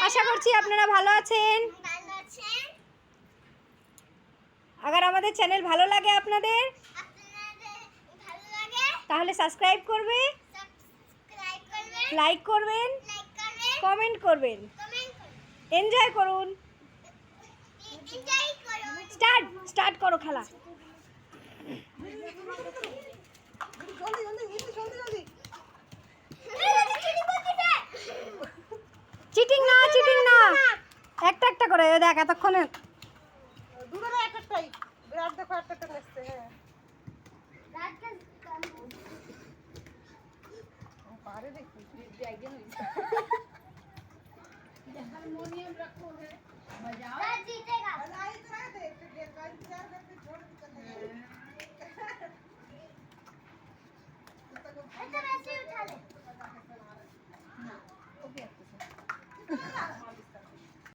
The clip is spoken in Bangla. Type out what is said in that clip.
আশা করছি আপনারা ভালো আছেন। अगर আমাদের চ্যানেল ভালো লাগে আপনাদের তাহলে সাবস্ক্রাইব করবে, লাইক করবেন, কমেন্ট করবেন, এনজয় করুন। স্টার্ট করো খেলা। চিটিং না একটা একটা করে দেখ এতক্ষণে দুটোরে একটাই বিরাট দেখো একটা নেসছে। হ্যাঁ পারে দেখি একজন हारमोनियम रखो है बजाओ जीतेगा नहीं तो दे एक चार करके छोड़ के चले ऐसे वैसे उठा ले ना ओके